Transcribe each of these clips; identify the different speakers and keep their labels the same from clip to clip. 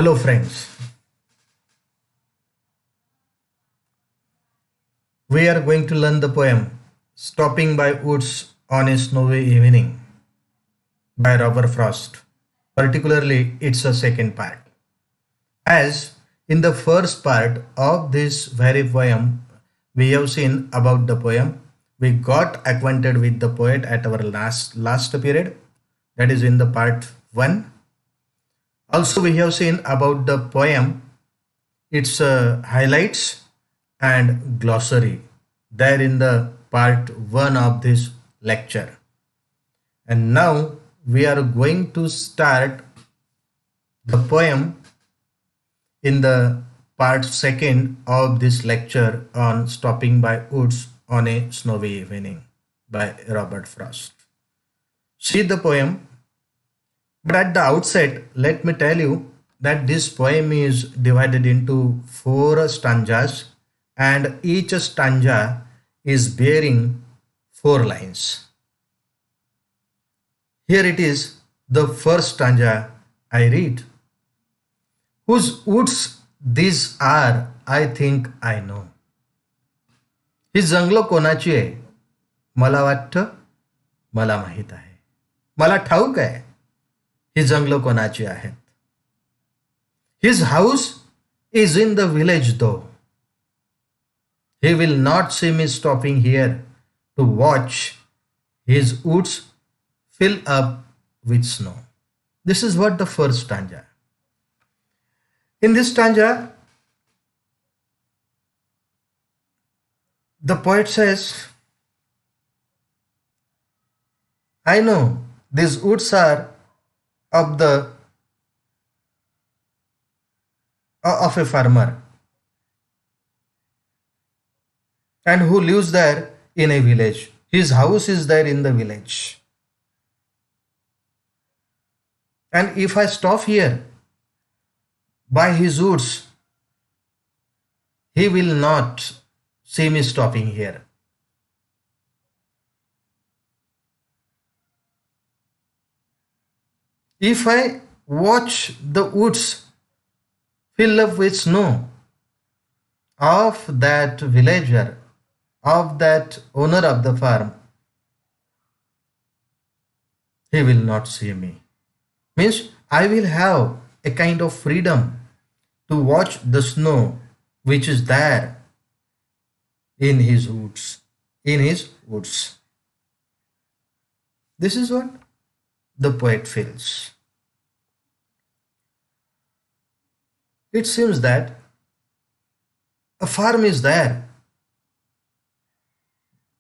Speaker 1: Hello, friends. We are going to learn the poem Stopping by Woods on a Snowy Evening by Robert Frost. Particularly, it's a second part. As in the first part of this very poem, we have seen about the poem. We got acquainted with the poet at our last period, that is in the part 1. Also, we have seen about the poem, its highlights and glossary there in the part 1 of this lecture. And now we are going to start the poem in the part 2nd of this lecture on Stopping by Woods on a Snowy Evening by Robert Frost. See the poem, but at the outset, let me tell you that this poem is divided into 4 stanzas, and each stanza is bearing 4 lines. Here it is, the first stanza I read. Whose woods these are, I think I know. ही जंगलं कोणाची आहे? मला वाटतं मला माहीत आहे. मला ठाऊक आहे ही जंगलं कोणाची आहेत. His house is in the village though. He will not see me stopping here to watch his woods fill up with snow. This is what the first stanza. In this stanza, the poet says, I know these woods are of the of a farmer and who lives there in a village. His house is there in the village. And if I stop here by his woods, he will not see me stopping here. If I watch the woods fill up with snow of that villager, of that owner of the farm, he will not see me. Means I will have a kind of freedom to watch the snow which is there in his woods. In his woods. This is what the poet feels. It seems that a farm is there.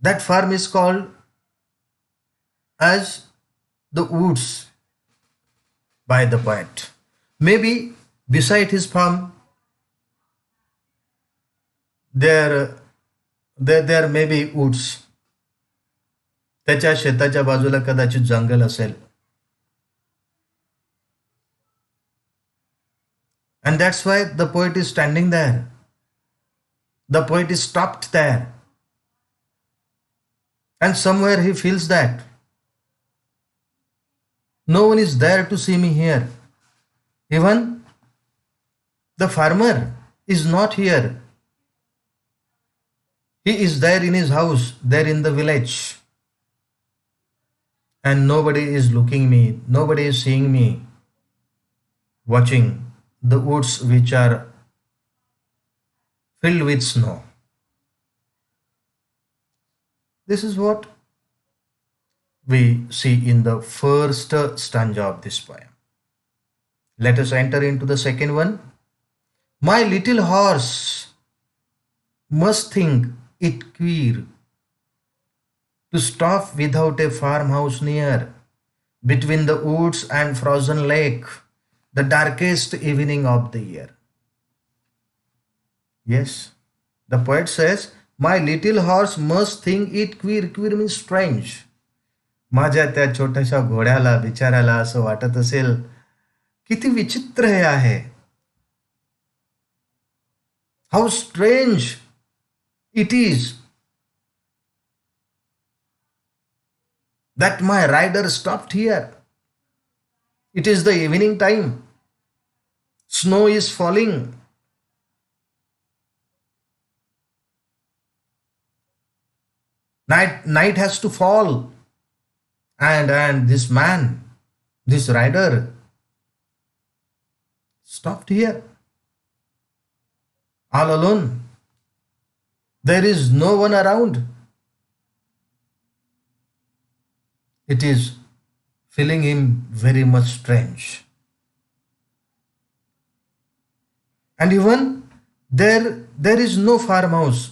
Speaker 1: That farm is called as the woods by the poet. Maybe beside his farm there may be woods. त्याच्या शेताच्या बाजूला कदाचित जंगल असेल. And that's why the poet is standing there. The poet is stopped there. And somewhere he feels that no one is there to see me here. Even the farmer is not here. He is there in his house, there in the village. And nobody is looking me, nobody is seeing me, watching the woods which are filled with snow. This is what we see in the first stanza of this poem. Let us enter into the second one. My little horse must think it queer to stop without a farmhouse near, between the woods and frozen lake, the darkest evening of the year. Yes, the poet says, my little horse must think it queer. Queer means strange. माझ्या त्या छोट्याशा घोड्याला बिचाऱ्याला असं वाटत असेल किती विचित्र हे आहे. How strange it is that my rider stopped here. It is the evening time. Snow is falling. Night has to fall. And this man, this rider, stopped here all alone. There is no one around. It is feeling him very much strange. And even there is no farmhouse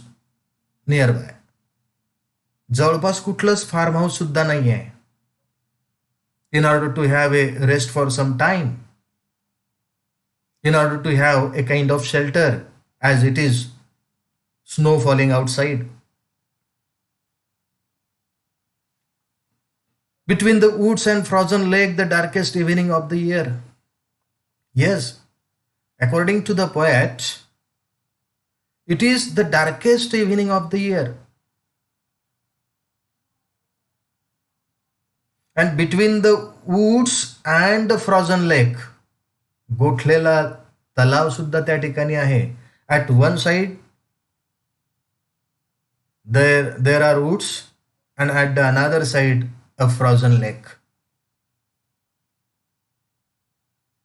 Speaker 1: nearby. जवळपास कुठलंच farm house सुद्धा नाही आहे. In order to have a rest for some time, in order to have a kind of shelter, as it is snow falling outside. Between the woods and frozen lake, the darkest evening of the year. Yes, according to the poet, it is the darkest evening of the year. And between the woods and the frozen lake, गोठलेला तलाव सुद्धा त्या ठिकाणी आहे. At one side there are woods, and at the another side a frozen lake.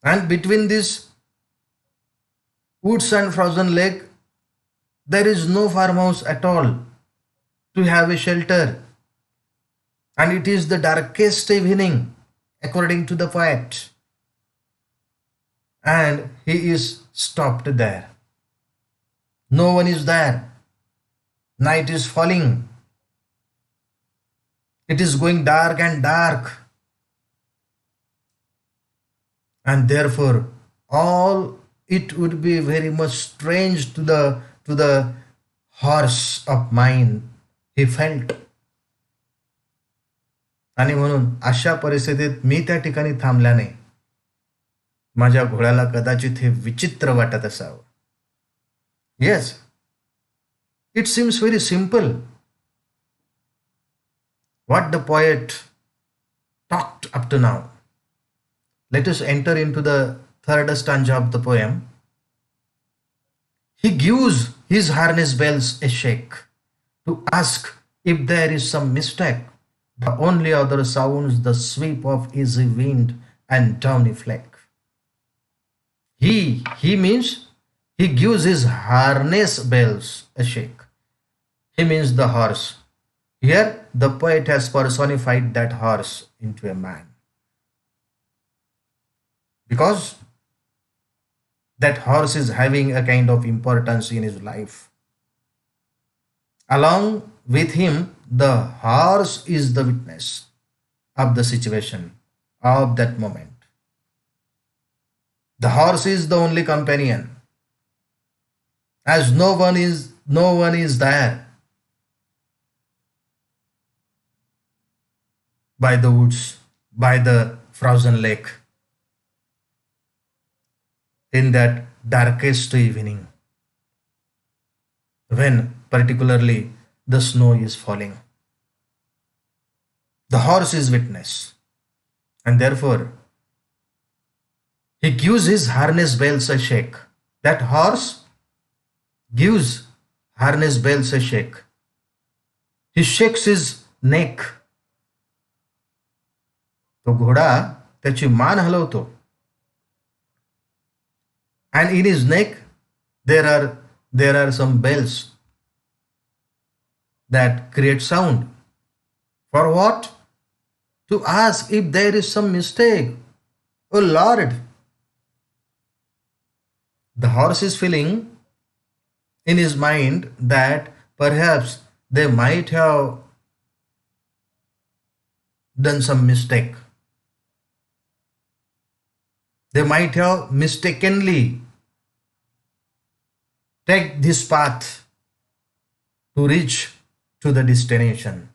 Speaker 1: And between this woods and frozen lake, there is no farmhouse at all to have a shelter. And it is the darkest evening, according to the poet. And he is stopped there. No one is there. Night is falling. It is going dark and dark. And therefore, all it would be very much strange to the horse of mine, he felt. आणि म्हणून अशा परिस्थितीत मी त्या ठिकाणी थांबल्याने माझ्या घोड्याला कदाचित हे विचित्र वाटत असावं. Yes, it seems very simple what the poet talked up to now. Let us enter into the third stanza of the poem. He gives his harness bells a shake to ask if there is some mistake. The only other sounds the sweep of easy wind and downy flake. He means he gives his harness bells a shake. He means the horse. Here the poet has personified that horse into a man. Because that horse is having a kind of importance in his life. Along with him, the horse is the witness of the situation, of that moment. The horse is the only companion, as no one is there by the woods, by the frozen lake, in that darkest evening, when particularly the snow is falling. The horse is witness, and therefore he gives his harness bells a shake. That horse gives harness bells a shake. He shakes his neck. तो घोडा त्याची मान हलवतो. And in his neck there are some bells that create sound. For what? To ask if there is some mistake. Oh Lord! The horse is feeling in his mind that perhaps they might have done some mistake. They might have mistakenly take this path to reach to the destination,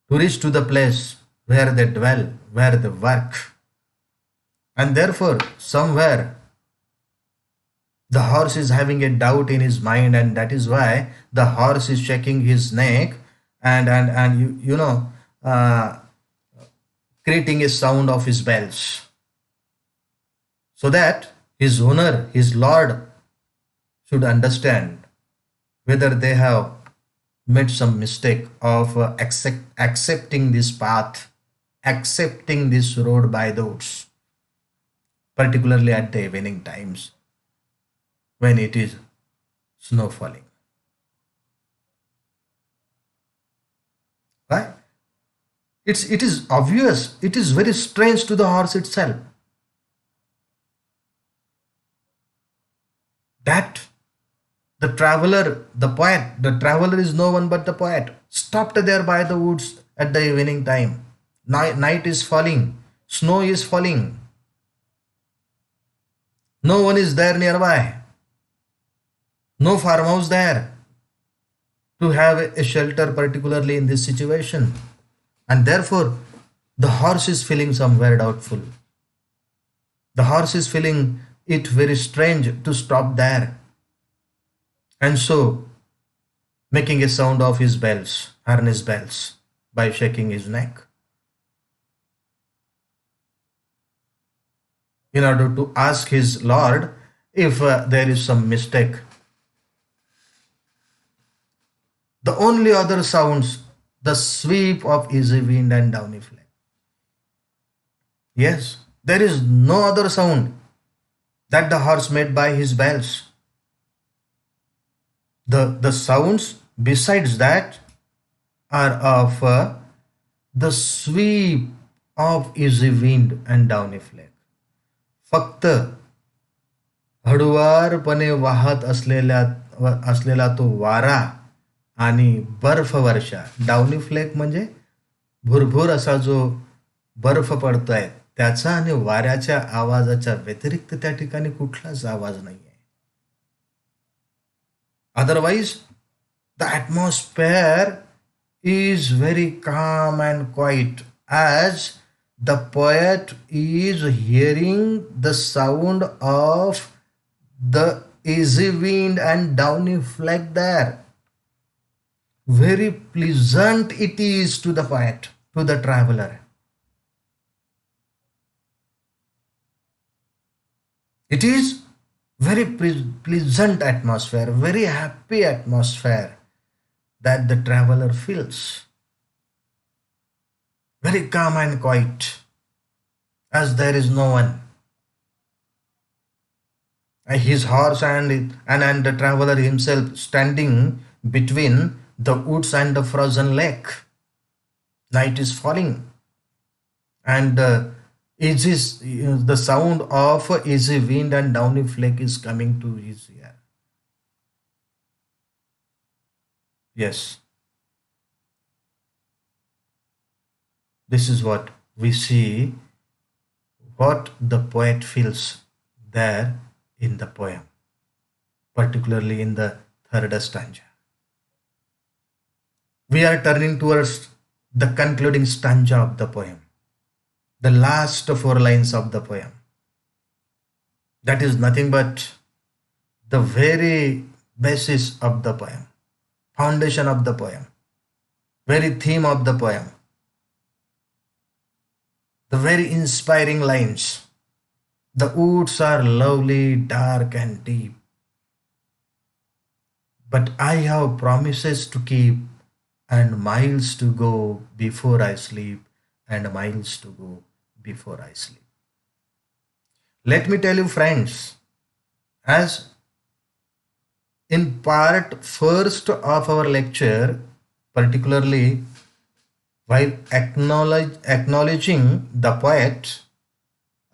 Speaker 1: to reach to the place where they dwell, where they work. And therefore, somewhere, the horse is having a doubt in his mind, and that is why the horse is shaking his neck and creating a sound of his bells, so that His owner, his lord, should understand whether they have made some mistake of accepting this path, accepting this road by the woods, particularly at the evening times when it is snow falling. Right? It is obvious. It is very strange to the horse itself that the traveler is no one but the poet, stopped there by the woods at the evening time. Night is falling, snow is falling, no one is there nearby, no farmhouse there to have a shelter, particularly in this situation. And therefore, the horse is feeling somewhere doubtful. The horse is feeling it very strange to stop there. And so, making a sound of his bells, harness bells, by shaking his neck, in order to ask his lord if there is some mistake. The only other sounds, the sweep of easy wind and downy flake. Yes, there is no other sound that the horse made by his bells. The sounds besides that are of the sweep of easy wind and downy flake. फक्त हळुवारपणे वाहत असलेला तो वारा आणि बर्फ वर्षा. Downy flake म्हणजे भुरभुर असा जो बर्फ पडतोय त्याचा आणि वाऱ्याच्या आवाजाच्या व्यतिरिक्त त्या ठिकाणी कुठलाच आवाज नाही आहे. Otherwise the atmosphere is very calm and quiet as the poet is hearing the sound of the easy wind and downy flake there. Very pleasant it is to the poet, to the traveler. It is very pleasant atmosphere, very happy atmosphere that the traveler feels. Very calm and quiet, as there is no one. His horse and the traveler himself standing between the woods and the frozen lake. Night is falling, and the sound of easy wind and downy flake is coming to his ear. Yes, this is what we see, what the poet feels there in the poem, particularly in the third stanza. We are turning towards the concluding stanza of the poem, the last four lines of the poem. That is nothing but the very basis of the poem, foundation of the poem, very theme of the poem, the very inspiring lines. The woods are lovely, dark, and deep, but I have promises to keep, and miles to go before I sleep, and miles to go before I sleep. Let me tell you, friends, as in part first of our lecture, particularly while acknowledging the poet,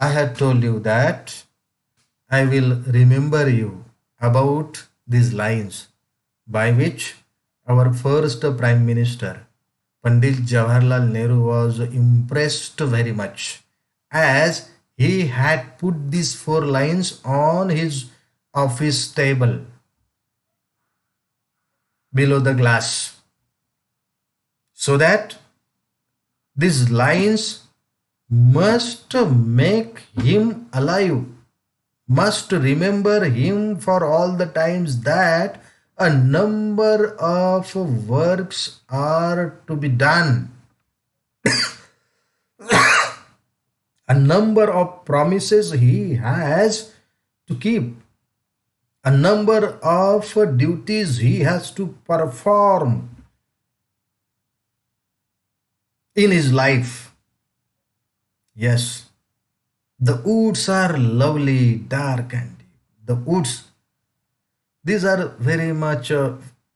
Speaker 1: I had told you that I will remember you about these lines by which our first Prime Minister, Pandit Jawaharlal Nehru, was impressed very much, as he had put these four lines on his office table below the glass, so that these lines must make him alive, must remember him for all the times that a number of works are to be done, a number of promises he has to keep, a number of duties he has to perform in his life. Yes, the woods are lovely, dark, and deep. The woods, these are very much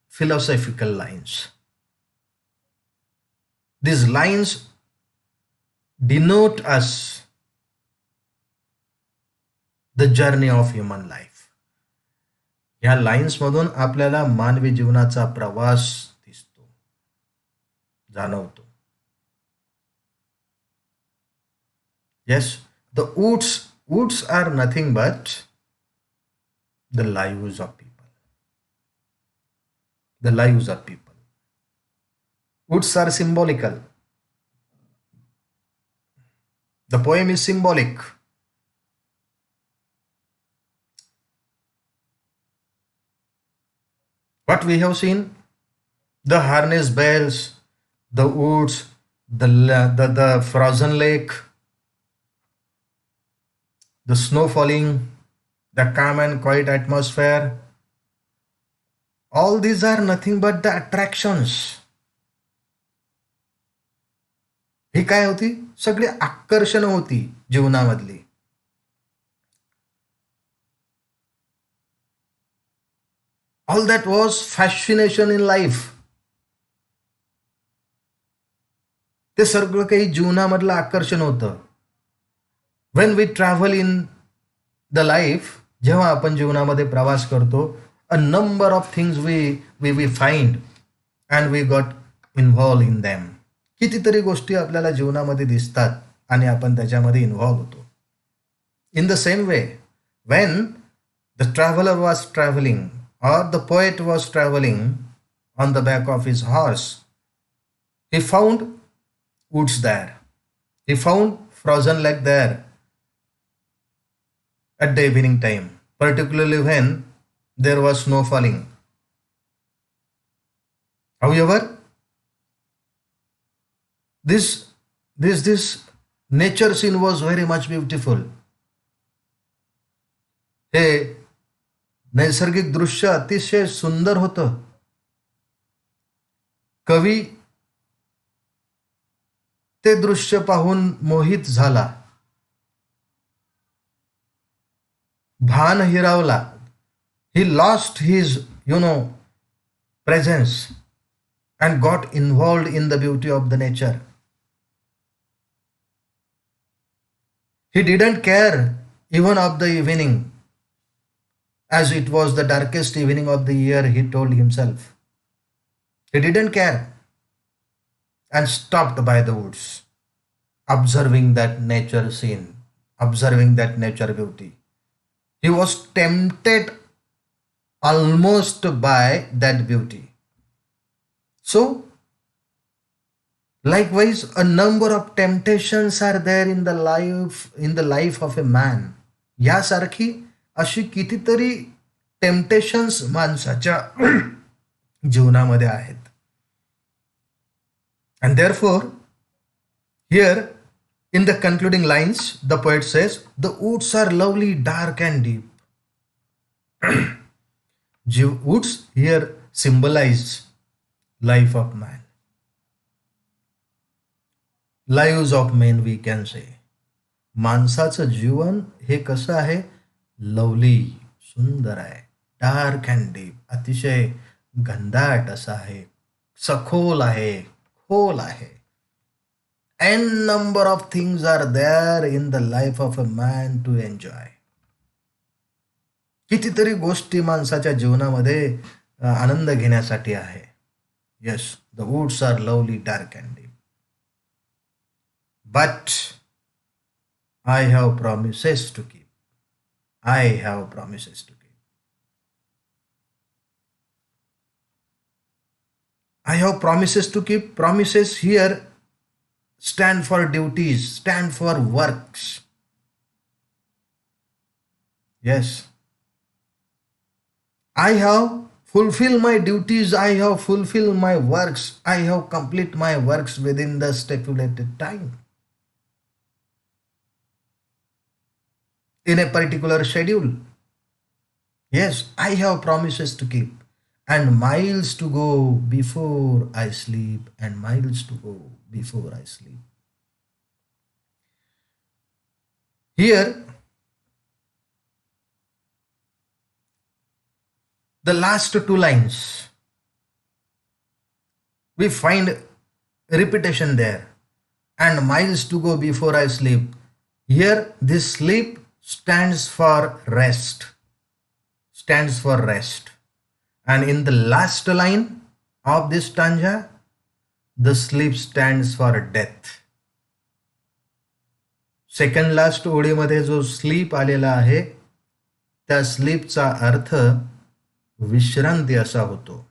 Speaker 1: philosophical lines. These lines denote us the journey of human life. ह्या lines मधून आपल्याला मानवी जीवनाचा प्रवास दिसतो, जाणवतो. Yes, the woods are nothing but the lives of people. The lives of people. Woods are symbolical. The poem is symbolic. What we have seen, the harness bells, the woods, the frozen lake, the snow falling, the calm and quiet atmosphere, all these are nothing but the attractions. ही काय होती? सगळी आकर्षण होती जीवनामधली. All that was fascination in life. ते सगळं काही जीवनामधलं आकर्षण होतं. When we travel in the life, जेव्हा आपण जीवनामध्ये प्रवास करतो, a number of things we find and we got involved in them. कितीतरी गोष्टी आपल्याला जीवनामध्ये दिसतात आणि आपण त्याच्यामध्ये इन्व्हॉल्व होतो. In the same way, when the traveler was traveling or the poet was traveling on the back of his horse, he found woods there. He found frozen lake there at the evening time, particularly when there was snow falling. However, this nature scene was very much beautiful. हे नैसर्गिक दृश्य अतिशय सुंदर होतं. कवी ते दृश्य पाहून मोहित झाला, भान हिरावला. He lost his presence and got involved in the beauty of the nature. He didn't care even of the evening, as it was the darkest evening of the year, he told himself. He didn't care and stopped by the woods, observing that nature scene, observing that nature beauty. He was tempted almost by that beauty. So, likewise, a number of temptations are there in the life of a man. यासारखी अशी कितीतरी टेम्पटेशन्स माणसाच्या जीवनामध्ये आहेत. And therefore, here in the concluding lines, the poet says, the woods are lovely, dark and deep. Woods here symbolize life of man. Lives of men we can say. माणसाचं जीवन हे कसं आहे? लवली, सुंदर आहे. डार्क अँड डीप, अतिशय घनदाट असं आहे, सखोल आहे, खोल आहे. N number of things are there in the life of a man to enjoy. कितीतरी गोष्टी माणसाच्या जीवनामध्ये आनंद घेण्यासाठी आहे. Yes, the woods are lovely, dark and deep. But I have promises to keep. I have promises to keep. I have promises to keep. Promises here stand for duties, stand for works. Yes. I have fulfilled my duties. I have fulfilled my works. I have completed my works within the stipulated time. In a particular schedule. Yes, I have promises to keep and miles to go before I sleep, and miles to go before I sleep. Here, the last two lines, we find repetition there. And miles to go before I sleep. Here, this sleep stands for rest. Stands for rest. And in the last line of this stanza, the sleep stands for death. Second last ओळीमध्ये जो sleep आलेला आहे त्या स्लीपचा अर्थ विश्रांती असा होतो.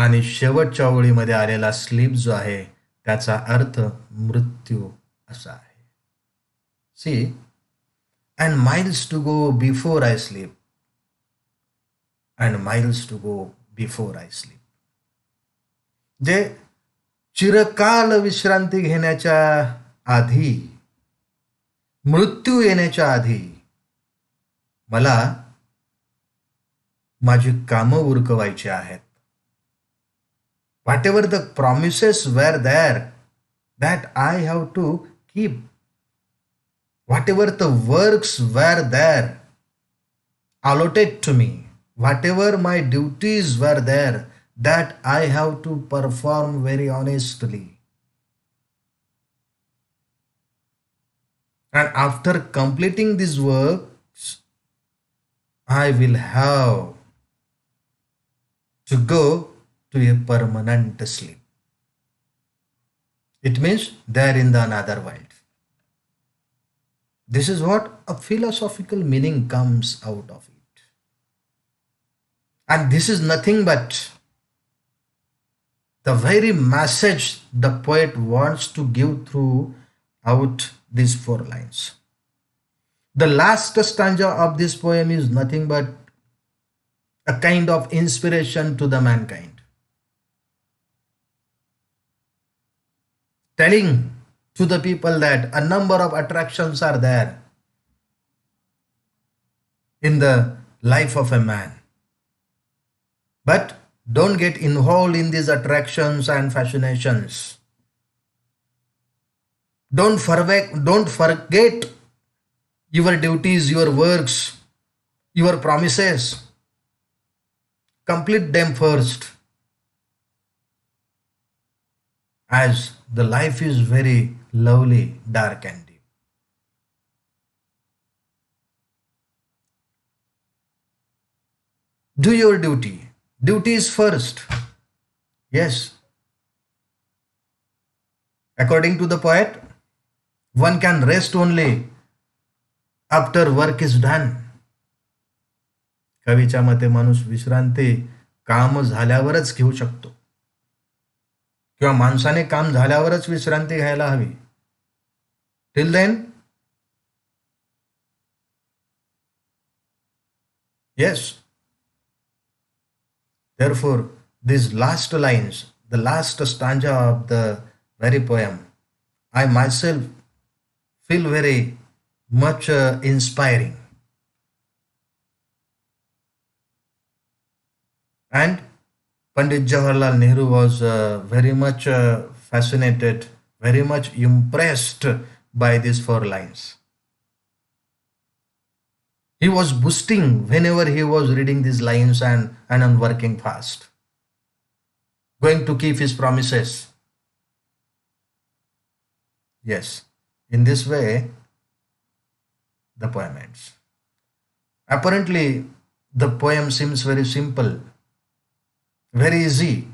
Speaker 1: आणि शेवटच्या ओळीमध्ये आलेला स्लीप जो आहे त्याचा अर्थ मृत्यू असा आहे. See, and miles to go before I sleep, and miles to go before I sleep. जे चिरकाल विश्रांती घेण्याच्या आधी, मृत्यू येण्याच्या आधी मला माझी कामं उरकवायची आहेत. Whatever the promises were there that I have to keep, whatever the works were there allotted to me, whatever my duties were there that I have to perform very honestly. And after completing these works, I will have to go to a permanent sleep. It means they're in the another world. This is what a philosophical meaning comes out of it. And this is nothing but the very message the poet wants to give throughout these four lines. The last stanza of this poem is nothing but a kind of inspiration to the mankind, telling to the people that a number of attractions are there in the life of a man. But don't get involved in these attractions and fascinations. Don't forget your duties, your works, your promises. Complete them first, as the life is very lovely, dark and deep. Do your duty. Duty is first. Yes. According to the poet, one can rest only after work is done. कवीच्या मते माणूस विश्रांती काम झाल्यावरच घेऊ शकतो, किंवा माणसाने काम झाल्यावरच विश्रांती घ्यायला हवी. Till then, yes. Therefore, these last lines, the last stanza of the very poem, I myself feel very much inspiring. And Pandit Jawaharlal Nehru was very much fascinated, very much impressed by these four lines. He was boosting whenever he was reading these lines and working fast, going to keep his promises. Yes, in this way, the poem ends. Apparently, the poem seems very simple, very easy.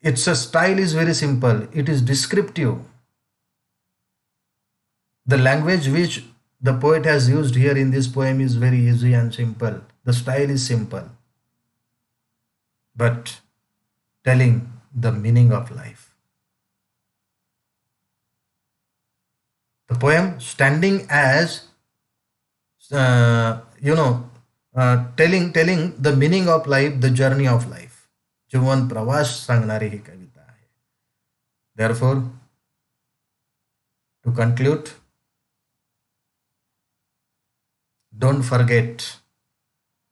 Speaker 1: Its style is very simple. It is descriptive. The language which the poet has used here in this poem is very easy and simple. The style is simple, but telling the meaning of life. The poem standing as telling the meaning of life, the journey of life. जीवन प्रवास सांगणारी ही कविता आहे. Therefore, to conclude, Don't forget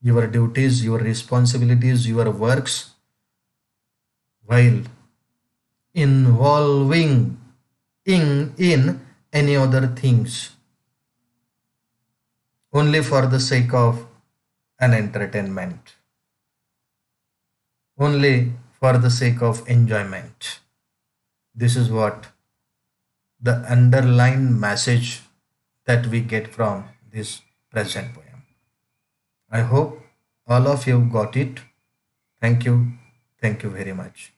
Speaker 1: your duties, your responsibilities, your works while involving in any other things only for the sake of an entertainment, only for the sake of enjoyment. This is what the underlying message that we get from this present poem. I hope all of you got it. Thank you. Thank you very much.